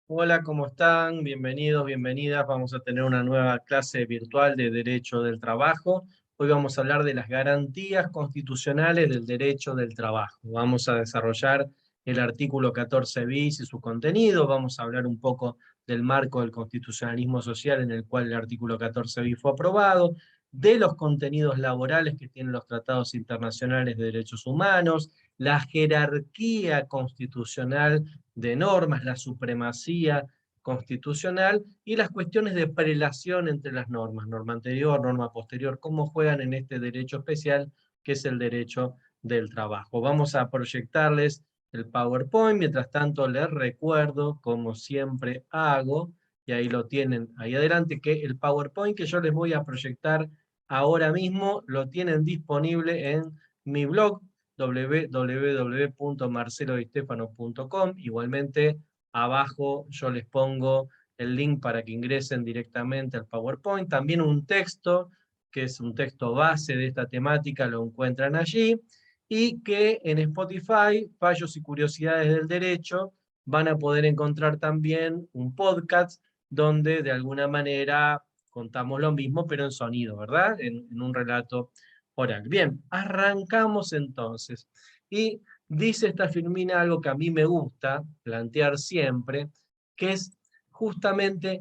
Hola, ¿cómo están? Bienvenidos, bienvenidas. Vamos a tener una nueva clase virtual de Derecho del Trabajo. Hoy vamos a hablar de las garantías constitucionales del derecho del trabajo. Vamos a desarrollar el artículo 14 bis y su contenido. Vamos a hablar un poco del marco del constitucionalismo social en el cual el artículo 14 bis fue aprobado, de los contenidos laborales que tienen los tratados internacionales de derechos humanos, la jerarquía constitucional de normas, la supremacía constitucional y las cuestiones de prelación entre las normas, norma anterior, norma posterior, cómo juegan en este derecho especial que es el derecho del trabajo. Vamos a proyectarles el PowerPoint, mientras tanto les recuerdo, como siempre hago, y ahí lo tienen ahí adelante, que el PowerPoint que yo les voy a proyectar ahora mismo lo tienen disponible en mi blog www.marcelodistefano.com. Igualmente, abajo yo les pongo el link para que ingresen directamente al PowerPoint. También un texto, que es un texto base de esta temática, lo encuentran allí. Y que en Spotify, Fallos y Curiosidades del Derecho, van a poder encontrar también un podcast donde de alguna manera contamos lo mismo, pero en sonido, ¿verdad? En un relato oral. Bien, arrancamos entonces. Y dice esta Firmina algo que a mí me gusta plantear siempre, que es justamente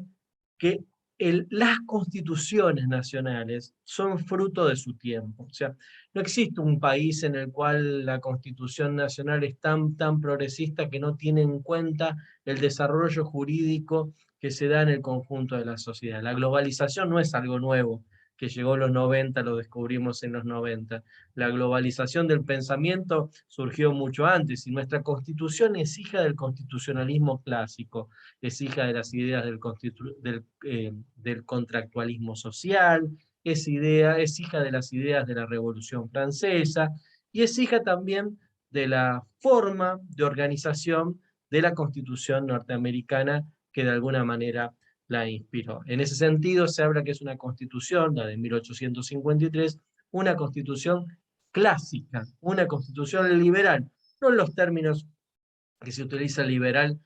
que las constituciones nacionales son fruto de su tiempo. O sea, no existe un país en el cual la constitución nacional es tan progresista que no tiene en cuenta el desarrollo jurídico que se da en el conjunto de la sociedad. La globalización no es algo nuevo, que llegó en los 90, lo descubrimos en los 90. La globalización del pensamiento surgió mucho antes y nuestra constitución es hija del constitucionalismo clásico, es hija de las ideas del contractualismo social, es hija de las ideas de la Revolución Francesa y es hija también de la forma de organización de la Constitución norteamericana que de alguna manera la inspiró. En ese sentido se habla que es una constitución, la de 1853, una constitución clásica, una constitución liberal, no en los términos que se utiliza liberal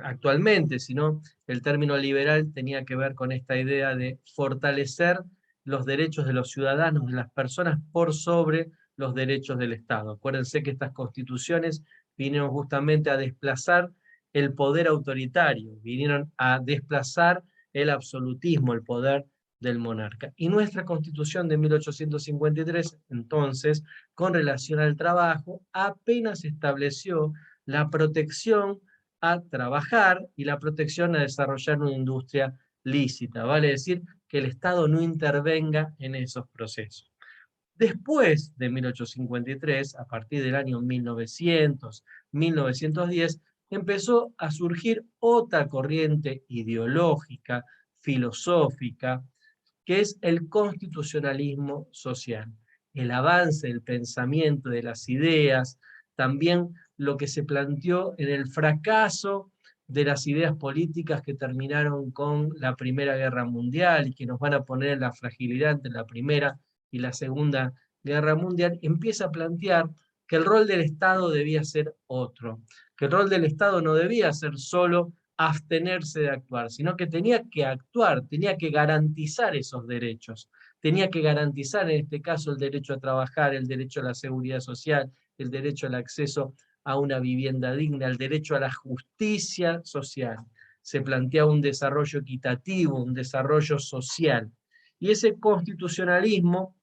actualmente, sino el término liberal tenía que ver con esta idea de fortalecer los derechos de los ciudadanos, de las personas, por sobre los derechos del Estado. Acuérdense que estas constituciones vinieron justamente a desplazar el poder autoritario, vinieron a desplazar el absolutismo, el poder del monarca. Y nuestra constitución de 1853, entonces, con relación al trabajo, apenas estableció la protección a trabajar y la protección a desarrollar una industria lícita, vale decir que el Estado no intervenga en esos procesos. Después de 1853, a partir del año 1900, 1910, empezó a surgir otra corriente ideológica, filosófica, que es el constitucionalismo social. El avance del pensamiento, de las ideas, también lo que se planteó en el fracaso de las ideas políticas que terminaron con la Primera Guerra Mundial y que nos van a poner en la fragilidad entre la Primera y la Segunda Guerra Mundial, empieza a plantear que el rol del Estado debía ser otro, que el rol del Estado no debía ser solo abstenerse de actuar, sino que tenía que actuar, tenía que garantizar esos derechos, tenía que garantizar en este caso el derecho a trabajar, el derecho a la seguridad social, el derecho al acceso a una vivienda digna, el derecho a la justicia social. Se plantea un desarrollo equitativo, un desarrollo social. Y ese constitucionalismo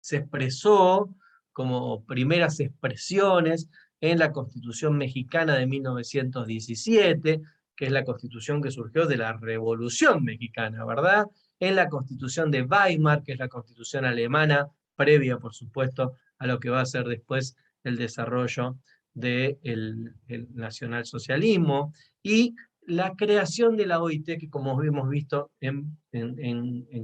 se expresó como primeras expresiones en la Constitución Mexicana de 1917, que es la constitución que surgió de la Revolución Mexicana, ¿verdad? En la Constitución de Weimar, que es la constitución alemana, previa, por supuesto, a lo que va a ser después el desarrollo del nacionalsocialismo, y la creación de la OIT, que como hemos visto en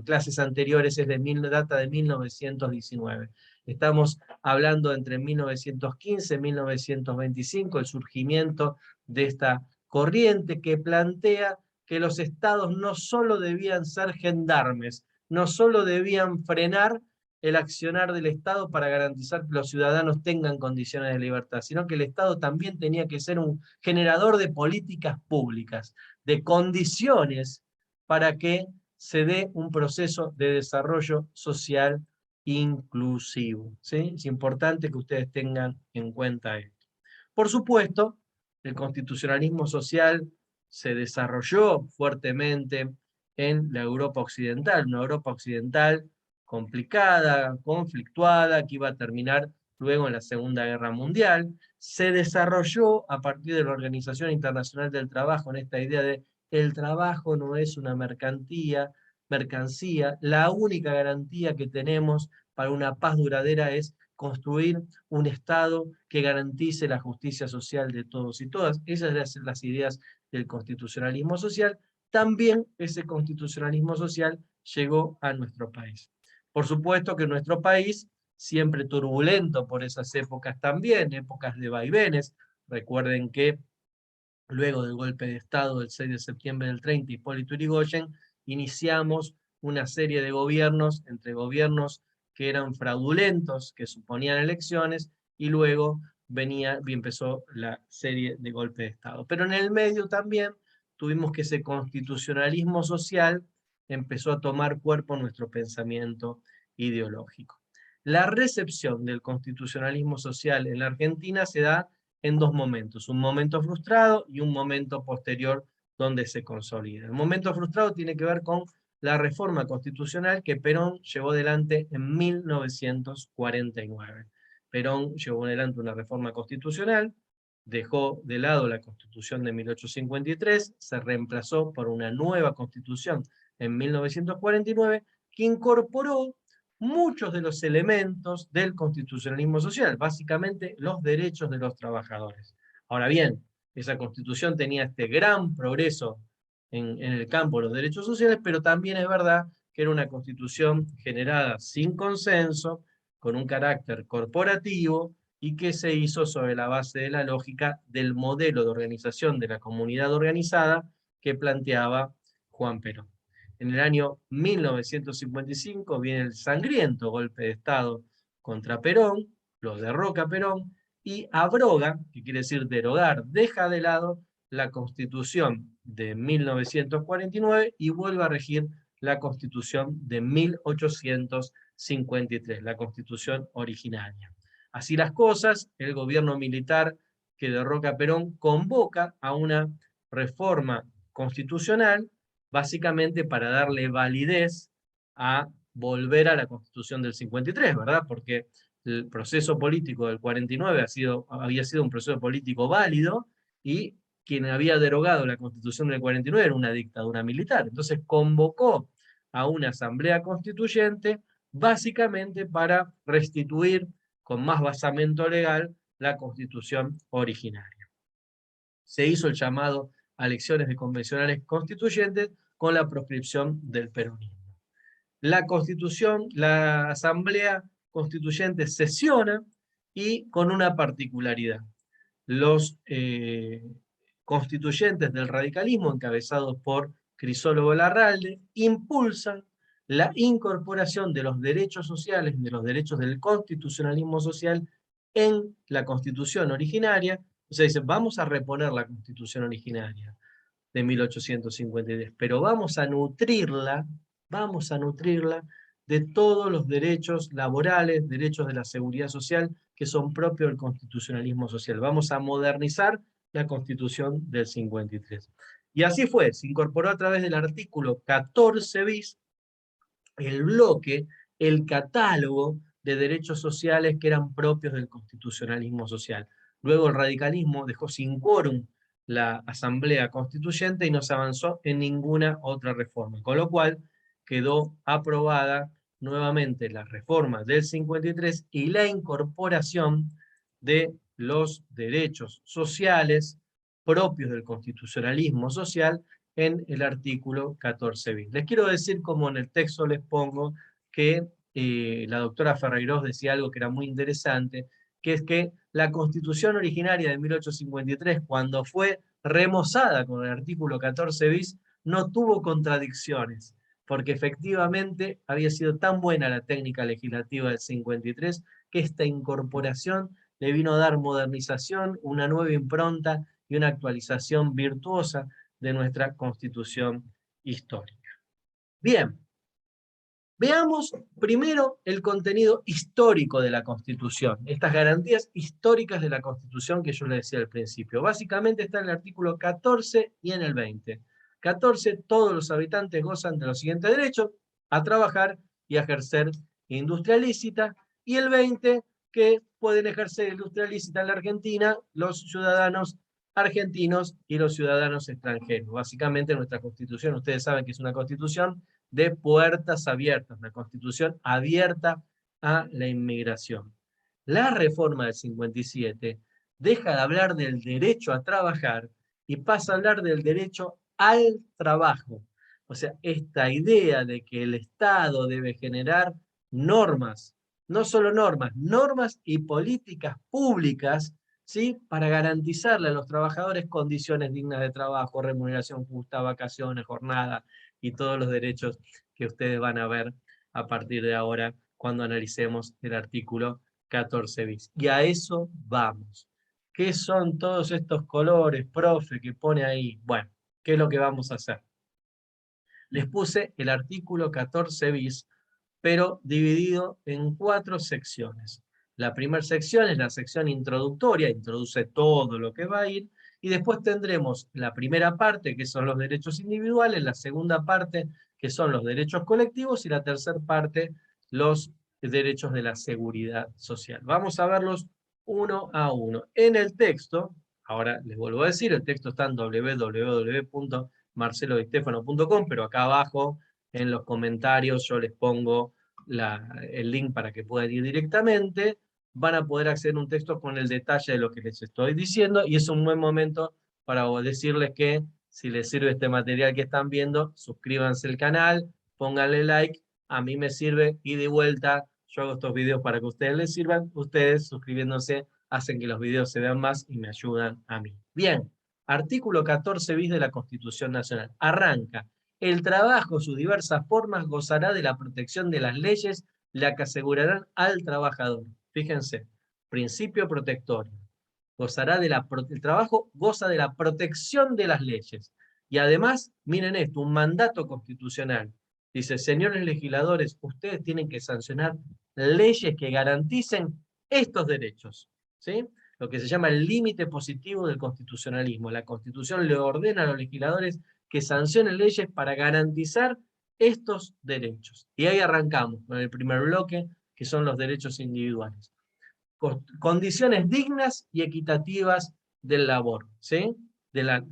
clases anteriores, data de 1919. Estamos hablando entre 1915 y 1925, el surgimiento de esta corriente que plantea que los estados no solo debían ser gendarmes, no solo debían frenar el accionar del Estado para garantizar que los ciudadanos tengan condiciones de libertad, sino que el Estado también tenía que ser un generador de políticas públicas, de condiciones para que se dé un proceso de desarrollo social inclusivo, ¿sí? Es importante que ustedes tengan en cuenta esto. Por supuesto, el constitucionalismo social se desarrolló fuertemente en la Europa occidental, una Europa occidental complicada, conflictuada, que iba a terminar luego en la Segunda Guerra Mundial. Se desarrolló a partir de la Organización Internacional del Trabajo en esta idea de el trabajo no es una mercancía, la única garantía que tenemos para una paz duradera es construir un Estado que garantice la justicia social de todos y todas. Esas son las ideas del constitucionalismo social. También ese constitucionalismo social llegó a nuestro país. Por supuesto que nuestro país, siempre turbulento por esas épocas también, épocas de vaivenes. Recuerden que luego del golpe de Estado del 6 de septiembre del 30, Hipólito Yrigoyen, iniciamos una serie de gobiernos, entre gobiernos que eran fraudulentos, que suponían elecciones, y luego empezó la serie de golpe de Estado. Pero en el medio también tuvimos que ese constitucionalismo social empezó a tomar cuerpo en nuestro pensamiento ideológico. La recepción del constitucionalismo social en la Argentina se da en dos momentos, un momento frustrado y un momento posterior donde se consolida. El momento frustrado tiene que ver con la reforma constitucional que Perón llevó adelante en 1949. Perón llevó adelante una reforma constitucional, dejó de lado la Constitución de 1853, se reemplazó por una nueva Constitución en 1949 que incorporó muchos de los elementos del constitucionalismo social, básicamente los derechos de los trabajadores. Ahora bien, esa Constitución tenía este gran progreso en el campo de los derechos sociales, pero también es verdad que era una Constitución generada sin consenso, con un carácter corporativo, y que se hizo sobre la base de la lógica del modelo de organización de la comunidad organizada que planteaba Juan Perón. En el año 1955 viene el sangriento golpe de Estado contra Perón, lo derroca Perón, y abroga, que quiere decir derogar, deja de lado la Constitución de 1949 y vuelve a regir la Constitución de 1853, la Constitución originaria. Así las cosas, el gobierno militar que derroca a Perón convoca a una reforma constitucional básicamente para darle validez a volver a la Constitución del 53, ¿verdad? Porque el proceso político del 49 había sido un proceso político válido y quien había derogado la Constitución del 49 era una dictadura militar. Entonces convocó a una asamblea constituyente básicamente para restituir con más basamento legal la Constitución originaria. Se hizo el llamado a elecciones de convencionales constituyentes con la proscripción del peronismo. La Asamblea Constituyente sesiona y con una particularidad. Los constituyentes del radicalismo, encabezados por Crisólogo Larralde, impulsan la incorporación de los derechos sociales, de los derechos del constitucionalismo social en la Constitución originaria. O sea, dicen, vamos a reponer la Constitución originaria de 1853, pero vamos a nutrirla de todos los derechos laborales, derechos de la seguridad social que son propios del constitucionalismo social. Vamos a modernizar la Constitución del 53. Y así fue, se incorporó a través del artículo 14 bis el bloque, el catálogo de derechos sociales que eran propios del constitucionalismo social. Luego el radicalismo dejó sin quórum la Asamblea Constituyente y no se avanzó en ninguna otra reforma, con lo cual quedó aprobada nuevamente la reforma del 53 y la incorporación de los derechos sociales propios del constitucionalismo social en el artículo 14 bis. Les quiero decir, como en el texto les pongo, que la doctora Ferreirós decía algo que era muy interesante, que es que la Constitución originaria de 1853, cuando fue remozada con el artículo 14 bis, no tuvo contradicciones. porque efectivamente había sido tan buena la técnica legislativa del 53 que esta incorporación le vino a dar modernización, una nueva impronta y una actualización virtuosa de nuestra Constitución histórica. Bien, veamos primero el contenido histórico de la Constitución, estas garantías históricas de la Constitución que yo les decía al principio. Básicamente está en el artículo 14 y en el 20. 14, todos los habitantes gozan de los siguientes derechos: a trabajar y a ejercer industria lícita, y el 20, que pueden ejercer industria lícita en la Argentina los ciudadanos argentinos y los ciudadanos extranjeros. Básicamente nuestra Constitución, ustedes saben que es una Constitución de puertas abiertas, una Constitución abierta a la inmigración. La reforma del 57 deja de hablar del derecho a trabajar y pasa a hablar del derecho al trabajo. O sea, esta idea de que el Estado debe generar normas, no solo normas, normas y políticas públicas, ¿sí?, para garantizarle a los trabajadores condiciones dignas de trabajo, remuneración justa, vacaciones, jornada y todos los derechos que ustedes van a ver a partir de ahora cuando analicemos el artículo 14 bis. Y a eso vamos. ¿Qué son todos estos colores, profe, que pone ahí? Bueno, ¿qué es lo que vamos a hacer? Les puse el artículo 14 bis, pero dividido en 4 secciones. La primera sección es la sección introductoria, introduce todo lo que va a ir, y después tendremos la primera parte, que son los derechos individuales, la segunda parte, que son los derechos colectivos, y la tercera parte, los derechos de la seguridad social. Vamos a verlos uno a uno. En el texto, ahora les vuelvo a decir, el texto está en www.marcelodistefano.com, pero acá abajo en los comentarios yo les pongo el link para que puedan ir directamente. Van a poder acceder a un texto con el detalle de lo que les estoy diciendo, y es un buen momento para decirles que si les sirve este material que están viendo, suscríbanse al canal, pónganle like, a mí me sirve, y de vuelta, yo hago estos videos para que a ustedes les sirvan, ustedes suscribiéndose hacen que los videos se vean más y me ayudan a mí. Bien, artículo 14 bis de la Constitución Nacional. Arranca: el trabajo, sus diversas formas, gozará de la protección de las leyes, la que asegurarán al trabajador. Fíjense, principio protectorio. El trabajo goza de la protección de las leyes. Y además, miren esto, un mandato constitucional. Dice: señores legisladores, ustedes tienen que sancionar leyes que garanticen estos derechos, ¿sí? Lo que se llama el límite positivo del constitucionalismo. La Constitución le ordena a los legisladores que sancionen leyes para garantizar estos derechos. Y ahí arrancamos con el primer bloque, que son los derechos individuales. Condiciones dignas y equitativas del labor, ¿sí? De la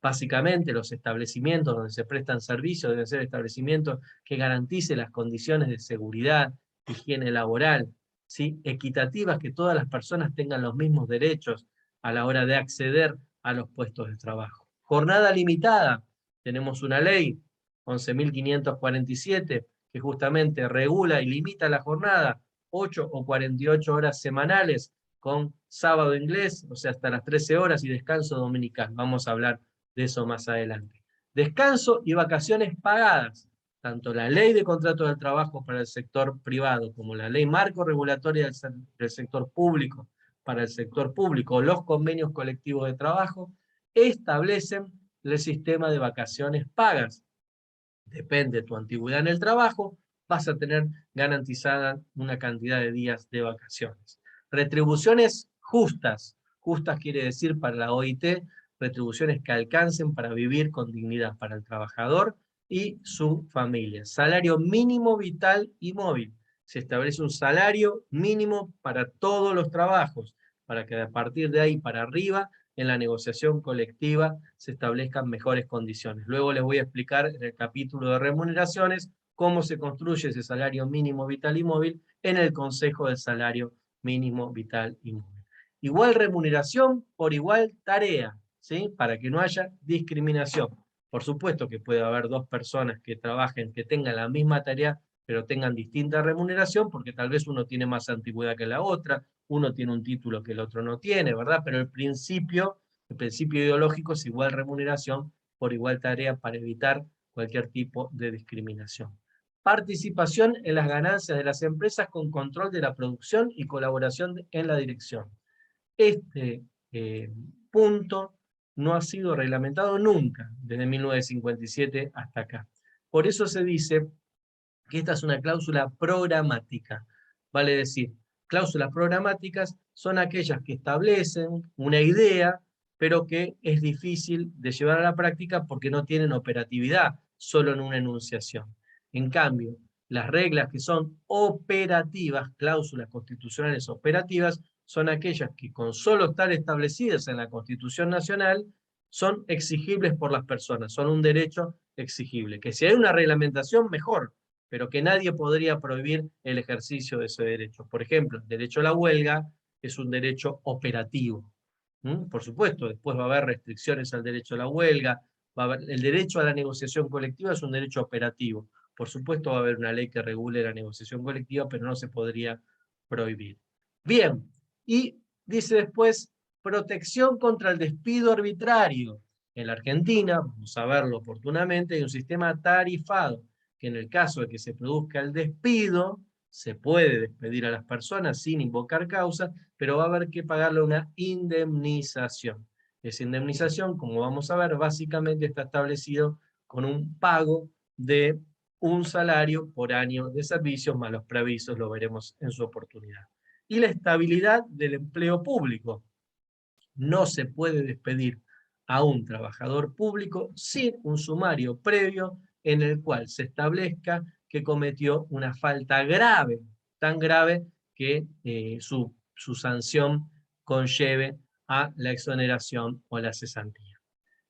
Básicamente, los establecimientos donde se prestan servicios deben ser establecimientos que garanticen las condiciones de seguridad, higiene laboral, ¿sí? Equitativas, que todas las personas tengan los mismos derechos a la hora de acceder a los puestos de trabajo. Jornada limitada. Tenemos una ley, 11.547, que justamente regula y limita la jornada, 8 o 48 horas semanales, con sábado inglés, o sea, hasta las 13 horas, y descanso dominical. Vamos a hablar de eso más adelante. Descanso y vacaciones pagadas. Tanto la ley de contrato de trabajo para el sector privado como la ley marco regulatoria del sector público para el sector público, los convenios colectivos de trabajo, establecen el sistema de vacaciones pagas. Depende de tu antigüedad en el trabajo, vas a tener garantizada una cantidad de días de vacaciones. Retribuciones justas. Justas quiere decir, para la OIT, retribuciones que alcancen para vivir con dignidad para el trabajador y su familia. Salario mínimo vital y móvil. Se establece un salario mínimo para todos los trabajos, para que a partir de ahí para arriba, en la negociación colectiva, se establezcan mejores condiciones. Luego les voy a explicar en el capítulo de remuneraciones cómo se construye ese salario mínimo vital y móvil en el Consejo del Salario Mínimo Vital y Móvil. Igual remuneración por igual tarea, ¿sí? Para que no haya discriminación. Por supuesto que puede haber dos personas que trabajen, que tengan la misma tarea, pero tengan distinta remuneración, porque tal vez uno tiene más antigüedad que la otra, uno tiene un título que el otro no tiene, ¿verdad? Pero el principio ideológico es igual remuneración por igual tarea, para evitar cualquier tipo de discriminación. Participación en las ganancias de las empresas con control de la producción y colaboración en la dirección. Este punto no ha sido reglamentado nunca, desde 1957 hasta acá. Por eso se dice que esta es una cláusula programática. Vale decir, cláusulas programáticas son aquellas que establecen una idea, pero que es difícil de llevar a la práctica porque no tienen operatividad, solo en una enunciación. En cambio, las reglas que son operativas, cláusulas constitucionales operativas, son aquellas que con solo estar establecidas en la Constitución Nacional son exigibles por las personas, son un derecho exigible. Que si hay una reglamentación, mejor, pero que nadie podría prohibir el ejercicio de ese derecho. Por ejemplo, el derecho a la huelga es un derecho operativo. Por supuesto, después va a haber restricciones al derecho a la huelga, el derecho a la negociación colectiva es un derecho operativo. Por supuesto va a haber una ley que regule la negociación colectiva, pero no se podría prohibir. Bien, y dice después, protección contra el despido arbitrario. En la Argentina, vamos a verlo oportunamente, hay un sistema tarifado, que en el caso de que se produzca el despido, se puede despedir a las personas sin invocar causa, pero va a haber que pagarle una indemnización. Esa indemnización, como vamos a ver, básicamente está establecido con un pago de un salario por año de servicios más los preavisos, lo veremos en su oportunidad. Y la estabilidad del empleo público. No se puede despedir a un trabajador público sin un sumario previo en el cual se establezca que cometió una falta grave, tan grave que su sanción conlleve a la exoneración o la cesantía.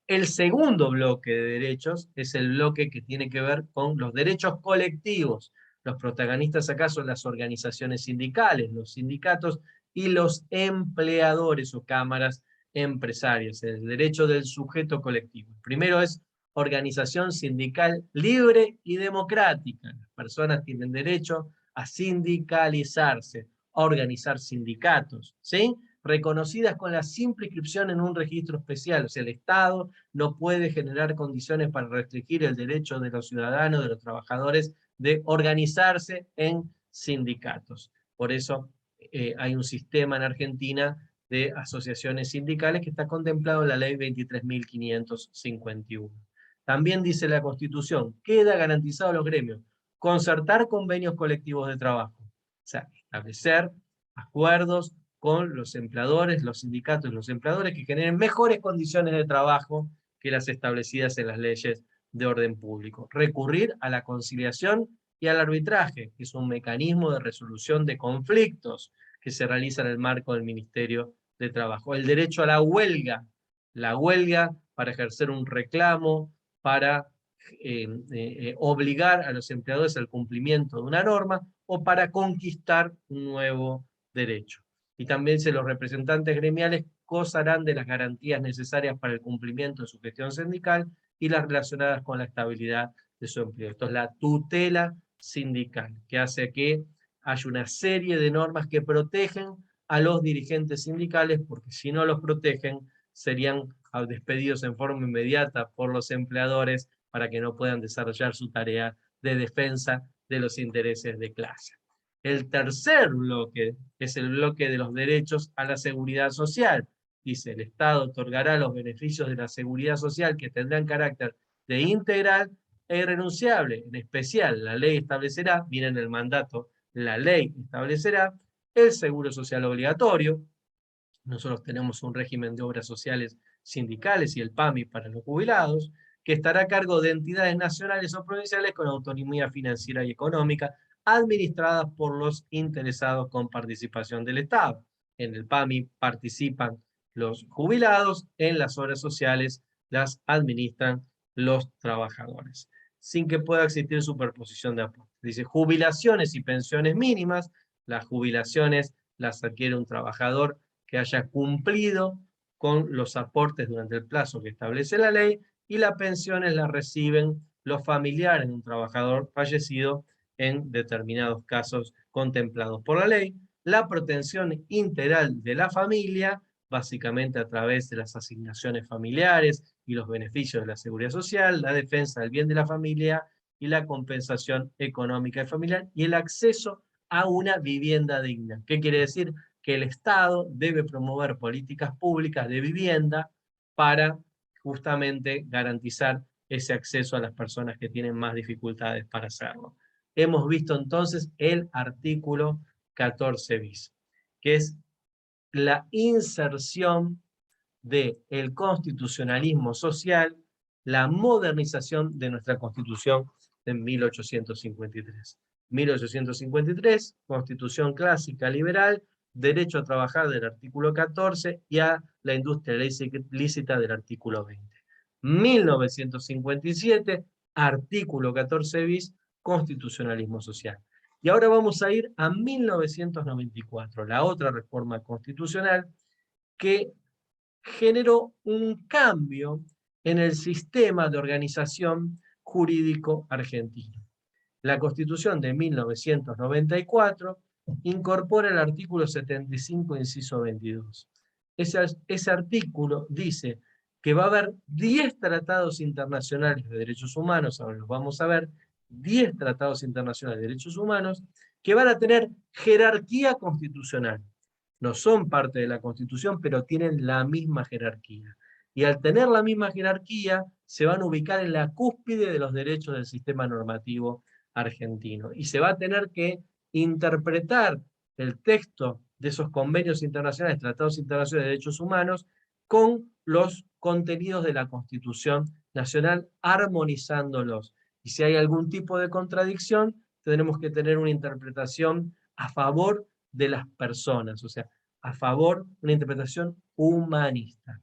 El segundo bloque de derechos es el bloque que tiene que ver con los derechos colectivos. Los protagonistas acá son las organizaciones sindicales, los sindicatos y los empleadores o cámaras empresarias, el derecho del sujeto colectivo. El primero es organización sindical libre y democrática. Las personas tienen derecho a sindicalizarse, a organizar sindicatos, ¿sí? Reconocidas con la simple inscripción en un registro especial. O sea, el Estado no puede generar condiciones para restringir el derecho de los ciudadanos, de los trabajadores, de organizarse en sindicatos. Por eso hay un sistema en Argentina de asociaciones sindicales que está contemplado en la ley 23.551. También dice la Constitución, queda garantizado a los gremios concertar convenios colectivos de trabajo, o sea, establecer acuerdos con los empleadores, los sindicatos y los empleadores que generen mejores condiciones de trabajo que las establecidas en las leyes de orden público. Recurrir a la conciliación y al arbitraje, que es un mecanismo de resolución de conflictos que se realiza en el marco del Ministerio de Trabajo. El derecho a la huelga para ejercer un reclamo, para obligar a los empleadores al cumplimiento de una norma o para conquistar un nuevo derecho. Y también los representantes gremiales gozarán de las garantías necesarias para el cumplimiento de su gestión sindical y las relacionadas con la estabilidad de su empleo. Esto es la tutela sindical, que hace que haya una serie de normas que protegen a los dirigentes sindicales, porque si no los protegen, serían despedidos en forma inmediata por los empleadores para que no puedan desarrollar su tarea de defensa de los intereses de clase. El tercer bloque es el bloque de los derechos a la seguridad social. Dice, el Estado otorgará los beneficios de la seguridad social que tendrán carácter de integral e irrenunciable. En especial, la ley establecerá, viene en el mandato, la ley establecerá el seguro social obligatorio. Nosotros tenemos un régimen de obras sociales sindicales y el PAMI para los jubilados, que estará a cargo de entidades nacionales o provinciales con autonomía financiera y económica, administradas por los interesados con participación del Estado. En el PAMI participan los jubilados, en las obras sociales las administran los trabajadores, sin que pueda existir superposición de aportes. Dice, jubilaciones y pensiones mínimas. Las jubilaciones las adquiere un trabajador que haya cumplido con los aportes durante el plazo que establece la ley, y las pensiones las reciben los familiares de un trabajador fallecido en determinados casos contemplados por la ley. La protección integral de la familia básicamente a través de las asignaciones familiares y los beneficios de la seguridad social, la defensa del bien de la familia y la compensación económica y familiar, y el acceso a una vivienda digna. ¿Qué quiere decir? Que el Estado debe promover políticas públicas de vivienda para justamente garantizar ese acceso a las personas que tienen más dificultades para hacerlo. Hemos visto entonces el artículo 14 bis, que es la inserción del constitucionalismo social, la modernización de nuestra Constitución de 1853. 1853, Constitución clásica liberal, derecho a trabajar del artículo 14 y a la industria lícita del artículo 20. 1957, artículo 14 bis, constitucionalismo social. Y ahora vamos a ir a 1994, la otra reforma constitucional que generó un cambio en el sistema de organización jurídico argentino. La Constitución de 1994 incorpora el artículo 75, inciso 22. Ese artículo dice que va a haber 10 tratados internacionales de derechos humanos, ahora los vamos a ver, 10 tratados internacionales de derechos humanos, que van a tener jerarquía constitucional. No son parte de la Constitución, pero tienen la misma jerarquía. Y al tener la misma jerarquía, se van a ubicar en la cúspide de los derechos del sistema normativo argentino. Y se va a tener que interpretar el texto de esos convenios internacionales, tratados internacionales de derechos humanos, con los contenidos de la Constitución Nacional, armonizándolos. Y si hay algún tipo de contradicción, tendremos que tener una interpretación a favor de las personas, o sea, a favor de una interpretación humanista.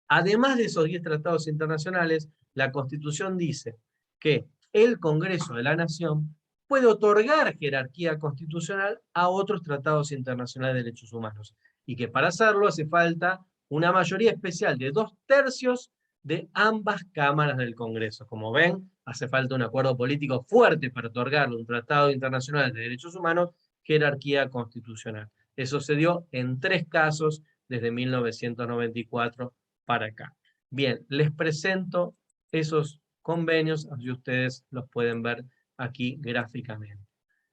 Además de esos 10 tratados internacionales, la Constitución dice que el Congreso de la Nación puede otorgar jerarquía constitucional a otros tratados internacionales de derechos humanos, y que para hacerlo hace falta una mayoría especial de 2/3 de ambas cámaras del Congreso. Como ven, hace falta un acuerdo político fuerte para otorgarle un tratado internacional de derechos humanos jerarquía constitucional. Eso se dio en 3 casos desde 1994 para acá. Bien, les presento esos convenios, así ustedes los pueden ver aquí gráficamente.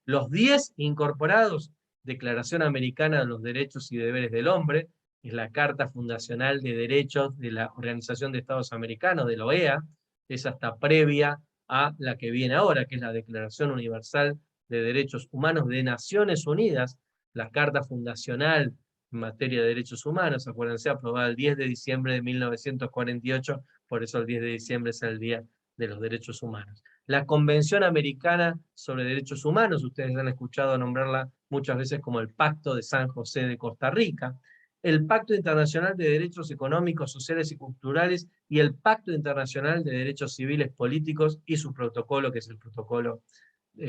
Los 10 incorporados, Declaración Americana de los Derechos y Deberes del Hombre, es la Carta Fundacional de Derechos de la Organización de Estados Americanos, de la OEA, es hasta previa a la que viene ahora, que es la Declaración Universal de Derechos Humanos de Naciones Unidas, la Carta Fundacional en materia de derechos humanos, acuérdense, aprobada el 10 de diciembre de 1948, por eso el 10 de diciembre es el Día de los Derechos Humanos. La Convención Americana sobre Derechos Humanos, ustedes han escuchado nombrarla muchas veces como el Pacto de San José de Costa Rica, el Pacto Internacional de Derechos Económicos, Sociales y Culturales y el Pacto Internacional de Derechos Civiles Políticos y su protocolo, que es el protocolo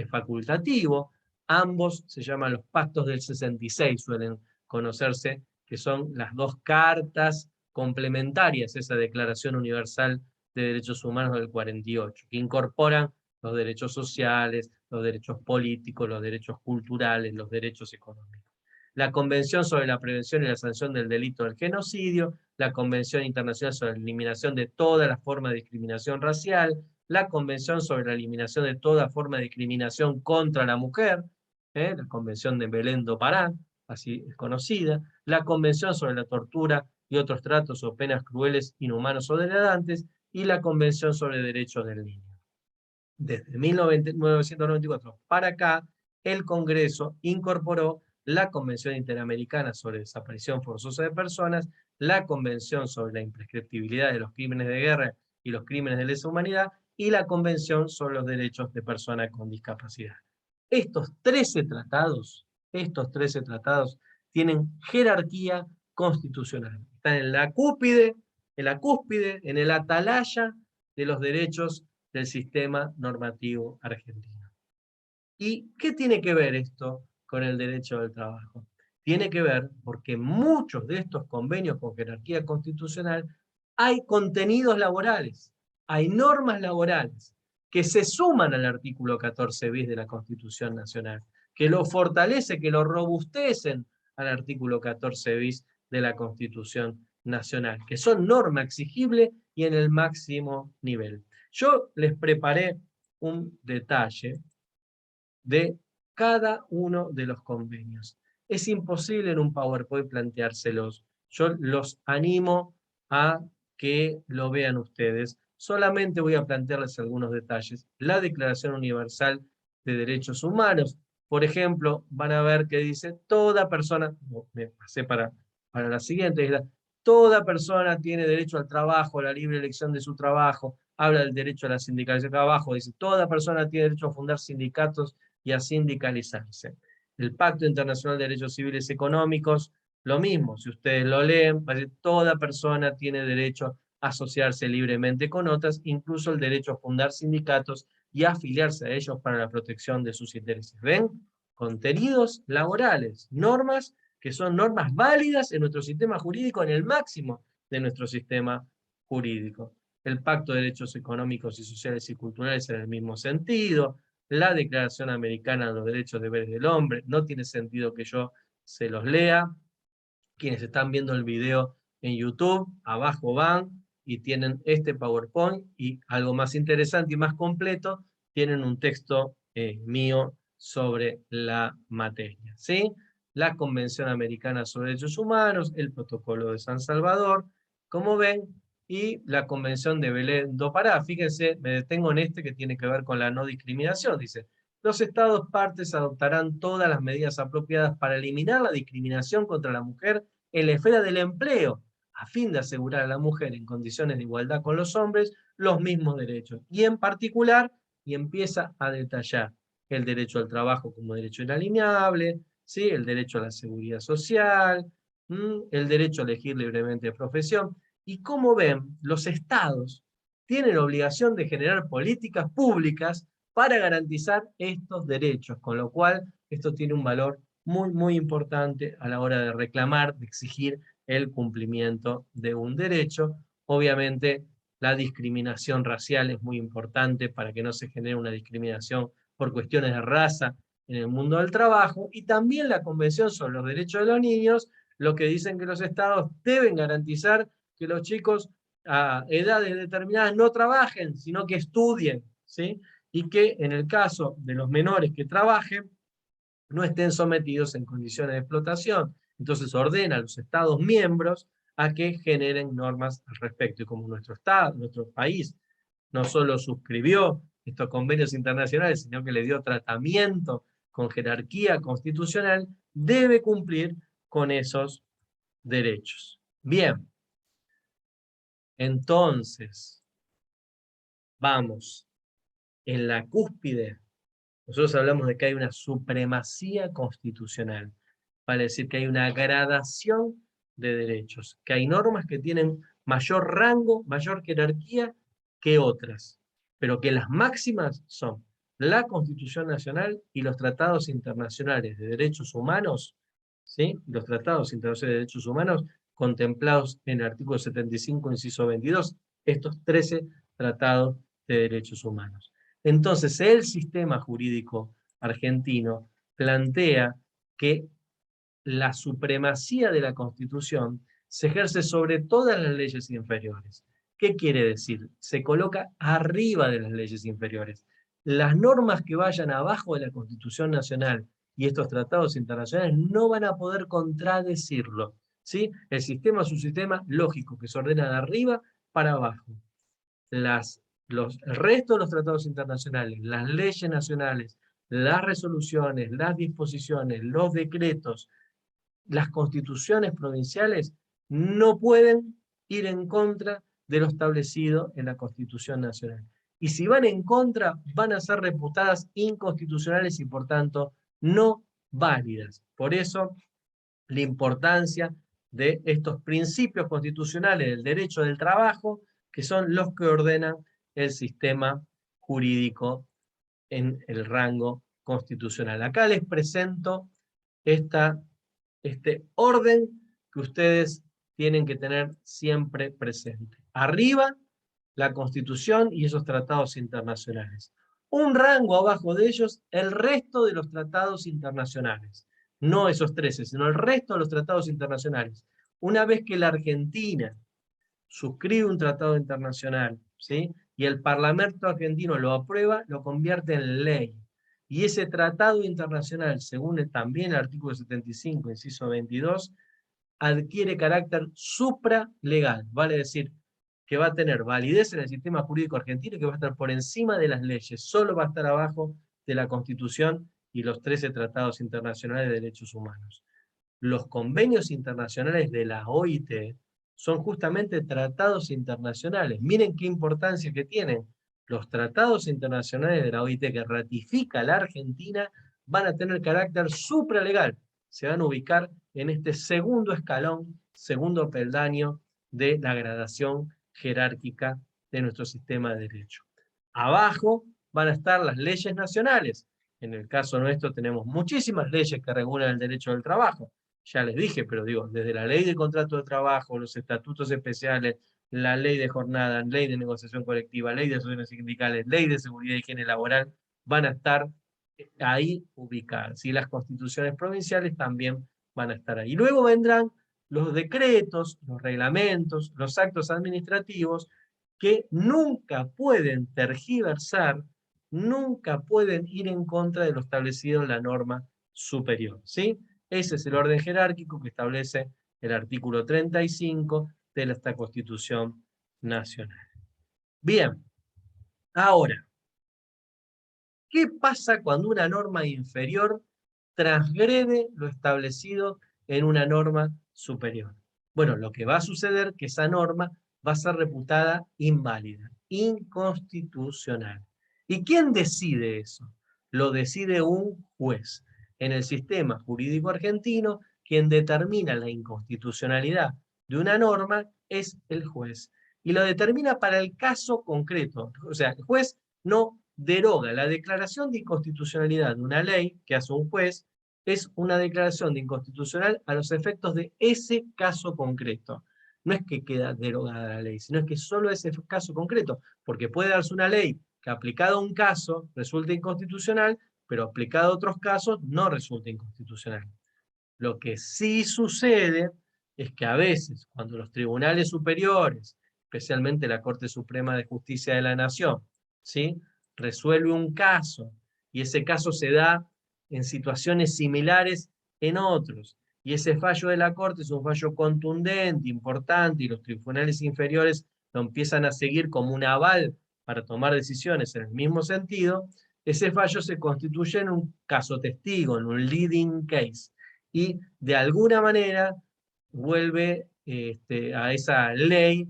facultativo. Ambos se llaman los Pactos del 66, suelen conocerse, que son las dos cartas complementarias a esa Declaración Universal de Derechos Humanos del 48, que incorporan los derechos sociales, los derechos políticos, los derechos culturales, los derechos económicos. La Convención sobre la Prevención y la Sanción del Delito del Genocidio, la Convención Internacional sobre la Eliminación de toda la forma de discriminación racial, la Convención sobre la Eliminación de toda forma de discriminación contra la mujer, la Convención de Belén do Pará, así es conocida, la Convención sobre la Tortura y otros tratos o penas crueles, inhumanos o degradantes, y la Convención sobre Derechos del Niño. Desde 1994 para acá, el Congreso incorporó la Convención Interamericana sobre Desaparición Forzosa de Personas, la Convención sobre la Imprescriptibilidad de los Crímenes de Guerra y los Crímenes de Lesa Humanidad, y la Convención sobre los Derechos de Personas con Discapacidad. Estos 13 tratados tienen jerarquía constitucional. Están en la cúspide, en el atalaya de los derechos del sistema normativo argentino. ¿Y qué tiene que ver esto con el derecho del trabajo? Tiene que ver porque muchos de estos convenios con jerarquía constitucional hay contenidos laborales, hay normas laborales que se suman al artículo 14 bis de la Constitución Nacional, que lo fortalece, que lo robustecen al artículo 14 bis de la Constitución Nacional, que son norma exigible y en el máximo nivel. Yo les preparé un detalle de cada uno de los convenios. Es imposible en un PowerPoint planteárselos. Yo los animo a que lo vean ustedes. Solamente voy a plantearles algunos detalles. La Declaración Universal de Derechos Humanos, por ejemplo, van a ver que dice, toda persona, me pasé para la siguiente, toda persona tiene derecho al trabajo, a la libre elección de su trabajo, habla del derecho a la sindicalización de trabajo, dice, toda persona tiene derecho a fundar sindicatos y a sindicalizarse. El Pacto Internacional de Derechos Civiles y Económicos, lo mismo, si ustedes lo leen, toda persona tiene derecho a asociarse libremente con otras, incluso el derecho a fundar sindicatos y a afiliarse a ellos para la protección de sus intereses. ¿Ven? Contenidos laborales, normas que son normas válidas en nuestro sistema jurídico, en el máximo de nuestro sistema jurídico. El Pacto de Derechos Económicos y Sociales y Culturales en el mismo sentido, la Declaración Americana de los Derechos y Deberes del Hombre, no tiene sentido que yo se los lea. Quienes están viendo el video en YouTube, abajo van y tienen este PowerPoint, y algo más interesante y más completo, tienen un texto mío sobre la materia, ¿sí? La Convención Americana sobre Derechos Humanos, el Protocolo de San Salvador, como ven, y la Convención de Belém do Pará. Fíjense, me detengo en este que tiene que ver con la no discriminación. Dice, los Estados partes adoptarán todas las medidas apropiadas para eliminar la discriminación contra la mujer en la esfera del empleo, a fin de asegurar a la mujer en condiciones de igualdad con los hombres los mismos derechos. Y en particular, y empieza a detallar el derecho al trabajo como derecho inalienable, ¿sí? El derecho a la seguridad social, el derecho a elegir libremente de profesión. Y como ven, los estados tienen obligación de generar políticas públicas para garantizar estos derechos, con lo cual esto tiene un valor muy importante a la hora de reclamar, de exigir el cumplimiento de un derecho. Obviamente, la discriminación racial es muy importante para que no se genere una discriminación por cuestiones de raza en el mundo del trabajo, y también la Convención sobre los Derechos de los Niños, lo que dicen que los estados deben garantizar que los chicos a edades determinadas no trabajen, sino que estudien, ¿sí? Y que en el caso de los menores que trabajen, no estén sometidos en condiciones de explotación. Entonces ordena a los Estados miembros a que generen normas al respecto. Y como nuestro Estado, nuestro país, no solo suscribió estos convenios internacionales, sino que le dio tratamiento con jerarquía constitucional, debe cumplir con esos derechos. Bien, entonces, vamos, en la cúspide, nosotros hablamos de que hay una supremacía constitucional, vale decir que hay una gradación de derechos, que hay normas que tienen mayor rango, mayor jerarquía que otras, pero que las máximas son la Constitución Nacional y los tratados internacionales de derechos humanos, ¿sí? Los tratados internacionales de derechos humanos contemplados en el artículo 75, inciso 22, estos 13 tratados de derechos humanos. Entonces, el sistema jurídico argentino plantea que la supremacía de la Constitución se ejerce sobre todas las leyes inferiores. ¿Qué quiere decir? Se coloca arriba de las leyes inferiores. Las normas que vayan abajo de la Constitución Nacional y estos tratados internacionales no van a poder contradecirlo, ¿sí? El sistema es un sistema lógico que se ordena de arriba para abajo. El resto de los tratados internacionales, las leyes nacionales, las resoluciones, las disposiciones, los decretos, las constituciones provinciales no pueden ir en contra de lo establecido en la Constitución Nacional. Y si van en contra, van a ser reputadas inconstitucionales y por tanto no válidas. Por eso, la importancia de estos principios constitucionales del derecho del trabajo, que son los que ordenan el sistema jurídico en el rango constitucional. Acá les presento este orden que ustedes tienen que tener siempre presente. Arriba, la Constitución y esos tratados internacionales. Un rango abajo de ellos, el resto de los tratados internacionales. No esos 13, sino el resto de los tratados internacionales. Una vez que la Argentina suscribe un tratado internacional, ¿sí? Y el Parlamento argentino lo aprueba, lo convierte en ley. Y ese tratado internacional, según también el artículo 75, inciso 22, adquiere carácter supralegal, vale decir, que va a tener validez en el sistema jurídico argentino y que va a estar por encima de las leyes, solo va a estar abajo de la Constitución y los 13 tratados internacionales de derechos humanos. Los convenios internacionales de la OIT son justamente tratados internacionales. Miren qué importancia que tienen. Los tratados internacionales de la OIT que ratifica la Argentina van a tener carácter supralegal. Se van a ubicar en este segundo escalón, segundo peldaño de la gradación jerárquica de nuestro sistema de derecho. Abajo van a estar las leyes nacionales. En el caso nuestro tenemos muchísimas leyes que regulan el derecho del trabajo. Ya les dije, pero digo, desde la ley de contrato de trabajo, los estatutos especiales, la ley de jornada, ley de negociación colectiva, ley de asociaciones sindicales, ley de seguridad y higiene laboral, van a estar ahí ubicadas. Y las constituciones provinciales también van a estar ahí. Y luego vendrán los decretos, los reglamentos, los actos administrativos, que nunca pueden tergiversar, nunca pueden ir en contra de lo establecido en la norma superior, ¿sí? Ese es el orden jerárquico que establece el artículo 35 de esta Constitución Nacional. Bien, ahora, ¿qué pasa cuando una norma inferior transgrede lo establecido en una norma superior? Bueno, lo que va a suceder es que esa norma va a ser reputada inválida, inconstitucional. ¿Y quién decide eso? Lo decide un juez. En el sistema jurídico argentino, quien determina la inconstitucionalidad de una norma es el juez. Y lo determina para el caso concreto. O sea, el juez no deroga. La declaración de inconstitucionalidad de una ley que hace un juez es una declaración de inconstitucional a los efectos de ese caso concreto. No es que queda derogada la ley, sino es que solo ese caso concreto, porque puede darse una ley que aplicada a un caso resulta inconstitucional, pero aplicada a otros casos no resulta inconstitucional. Lo que sí sucede es que a veces, cuando los tribunales superiores, especialmente la Corte Suprema de Justicia de la Nación, ¿sí?, resuelve un caso, y ese caso se da en situaciones similares en otros, y ese fallo de la Corte es un fallo contundente, importante, y los tribunales inferiores lo empiezan a seguir como un aval para tomar decisiones en el mismo sentido, ese fallo se constituye en un caso testigo, en un leading case, y de alguna manera vuelve a esa ley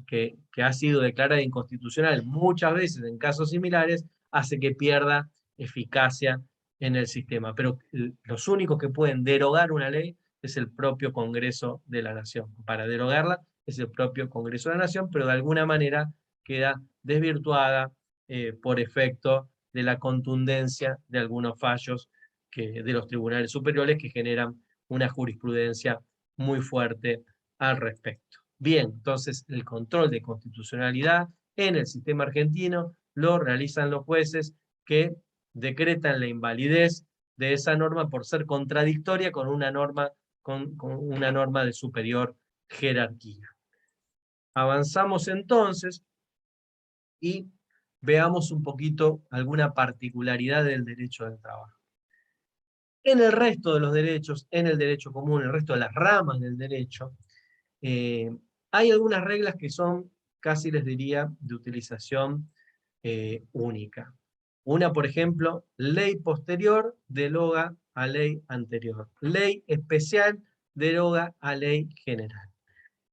que ha sido declarada inconstitucional muchas veces en casos similares, hace que pierda eficacia en el sistema. Pero los únicos que pueden derogar una ley es el propio Congreso de la Nación. Para derogarla es el propio Congreso de la Nación, pero de alguna manera queda desvirtuada por efecto de la contundencia de algunos fallos de los tribunales superiores que generan una jurisprudencia muy fuerte al respecto. Bien, entonces el control de constitucionalidad en el sistema argentino lo realizan los jueces que decretan la invalidez de esa norma por ser contradictoria con una norma de superior jerarquía. Avanzamos entonces y veamos un poquito alguna particularidad del derecho del trabajo. En el resto de los derechos, en el derecho común, en el resto de las ramas del derecho, hay algunas reglas que son, casi les diría, de utilización única. Una, por ejemplo, ley posterior deroga a ley anterior. Ley especial deroga a ley general.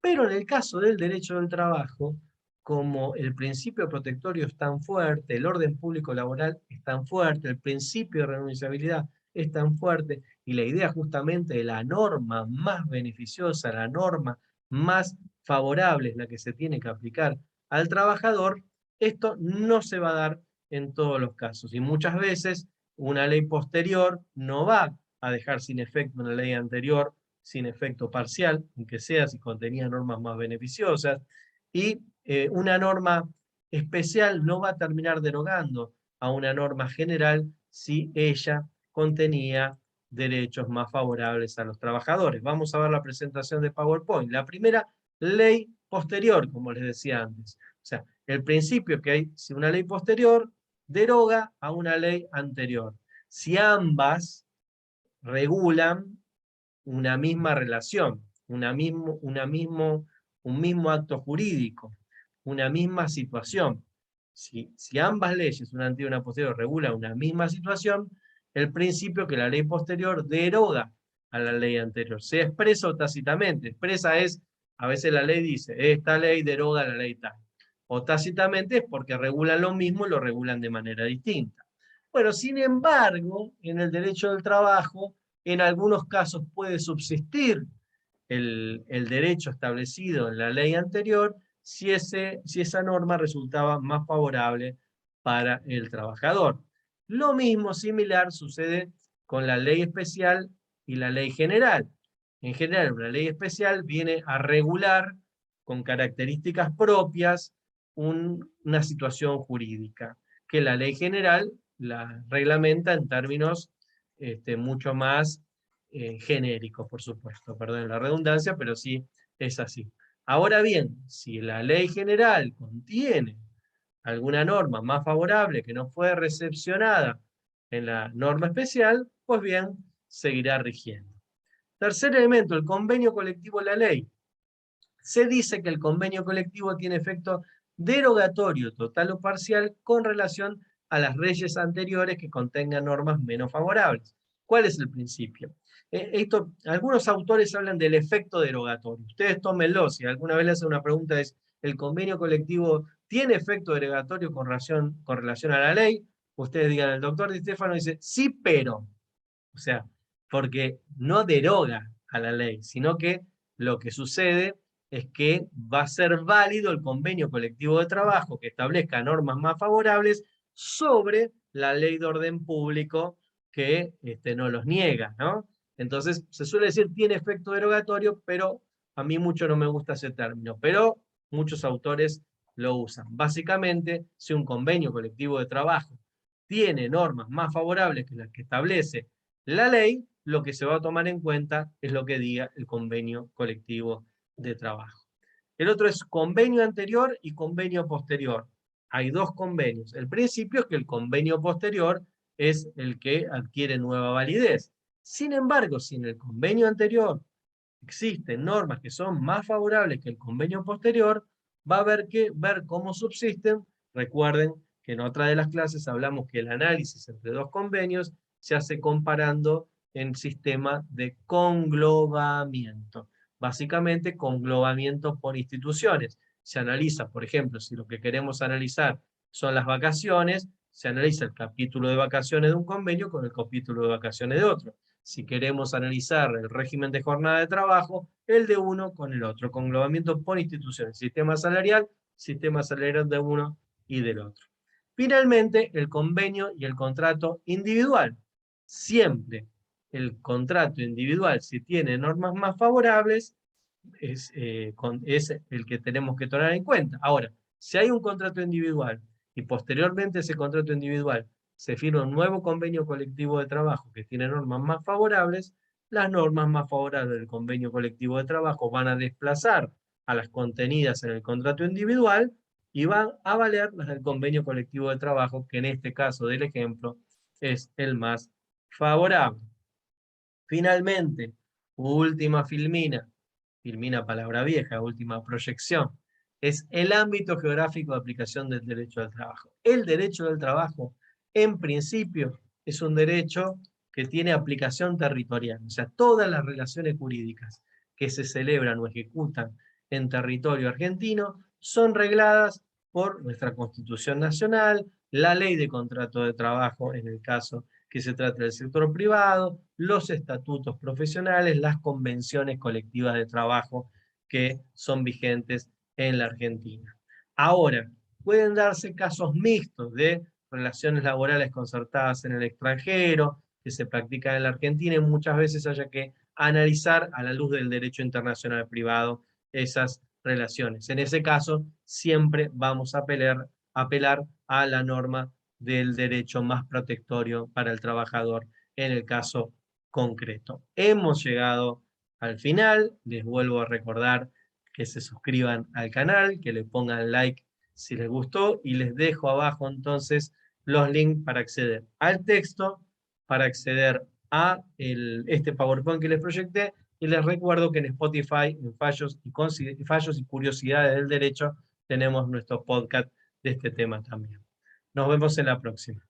Pero en el caso del derecho del trabajo, como el principio protectorio es tan fuerte, el orden público laboral es tan fuerte, el principio de renunciabilidad es tan fuerte, y la idea justamente de la norma más beneficiosa, la norma más favorable es la que se tiene que aplicar al trabajador, esto no se va a dar en todos los casos. Y muchas veces una ley posterior no va a dejar sin efecto una ley anterior, sin efecto parcial, aunque sea si contenía normas más beneficiosas, y una norma especial no va a terminar derogando a una norma general si ella contenía derechos más favorables a los trabajadores. Vamos a ver la presentación de PowerPoint. La primera, ley posterior, como les decía antes. O sea, el principio que hay, si una ley posterior deroga a una ley anterior. Si ambas regulan una misma relación, un mismo acto jurídico, una misma situación. Si ambas leyes, una anterior y una posterior, regulan una misma situación, el principio que la ley posterior deroga a la ley anterior, sea expresa o tácitamente. Expresa es, a veces la ley dice, esta ley deroga la ley tal. O tácitamente es porque regulan lo mismo y lo regulan de manera distinta. Bueno, sin embargo, en el derecho del trabajo, en algunos casos puede subsistir el derecho establecido en la ley anterior si esa norma resultaba más favorable para el trabajador. Lo mismo similar sucede con la ley especial y la ley general. En general, una ley especial viene a regular con características propias una situación jurídica, que la ley general la reglamenta en términos mucho más genéricos, por supuesto, perdón la redundancia, pero sí es así. Ahora bien, si la ley general contiene alguna norma más favorable que no fue recepcionada en la norma especial, pues bien, seguirá rigiendo. Tercer elemento, el convenio colectivo de la ley. Se dice que el convenio colectivo tiene efecto derogatorio, total o parcial, con relación a las leyes anteriores que contengan normas menos favorables. ¿Cuál es el principio? Algunos autores hablan del efecto derogatorio. Ustedes tómenlo, si alguna vez les hacen una pregunta es, ¿el convenio colectivo tiene efecto derogatorio con relación a la ley? Ustedes digan, el doctor Di Stefano dice, sí, pero. O sea, porque no deroga a la ley, sino que lo que sucede es que va a ser válido el convenio colectivo de trabajo que establezca normas más favorables sobre la ley de orden público que no los niega, ¿no? Entonces, se suele decir tiene efecto derogatorio, pero a mí mucho no me gusta ese término, pero muchos autores lo usan. Básicamente, si un convenio colectivo de trabajo tiene normas más favorables que las que establece la ley, lo que se va a tomar en cuenta es lo que diga el convenio colectivo de trabajo. El otro es convenio anterior y convenio posterior. Hay dos convenios. El principio es que el convenio posterior es el que adquiere nueva validez. Sin embargo, si en el convenio anterior existen normas que son más favorables que el convenio posterior, va a haber que ver cómo subsisten. Recuerden que en otra de las clases hablamos que el análisis entre dos convenios se hace comparando en sistema de conglobamiento. Básicamente, conglobamiento por instituciones. Se analiza, por ejemplo, si lo que queremos analizar son las vacaciones, se analiza el capítulo de vacaciones de un convenio con el capítulo de vacaciones de otro. Si queremos analizar el régimen de jornada de trabajo, el de uno con el otro. Conglobamiento por instituciones. Sistema salarial de uno y del otro. Finalmente, el convenio y el contrato individual. Siempre el contrato individual, si tiene normas más favorables, es el que tenemos que tomar en cuenta. Ahora, si hay un contrato individual y posteriormente ese contrato individual se firma un nuevo convenio colectivo de trabajo que tiene normas más favorables, las normas más favorables del convenio colectivo de trabajo van a desplazar a las contenidas en el contrato individual y van a valer las del convenio colectivo de trabajo, que en este caso del ejemplo es el más favorable. Finalmente, última filmina palabra vieja, última proyección, es el ámbito geográfico de aplicación del derecho al trabajo. El derecho del trabajo, en principio, es un derecho que tiene aplicación territorial, o sea, todas las relaciones jurídicas que se celebran o ejecutan en territorio argentino son regladas por nuestra Constitución Nacional, la Ley de Contrato de Trabajo en el caso que se trata del sector privado, los estatutos profesionales, las convenciones colectivas de trabajo que son vigentes en la Argentina. Ahora, pueden darse casos mixtos de relaciones laborales concertadas en el extranjero, que se practican en la Argentina, y muchas veces haya que analizar a la luz del derecho internacional privado esas relaciones. En ese caso, siempre vamos a apelar a la norma del derecho más protectorio para el trabajador en el caso concreto. Hemos llegado al final. Les vuelvo a recordar que se suscriban al canal, que le pongan like si les gustó, y les dejo abajo entonces los links para acceder al texto, para acceder a este PowerPoint que les proyecté, y les recuerdo que en Spotify, en fallos y curiosidades del derecho, tenemos nuestro podcast de este tema también. Nos vemos en la próxima.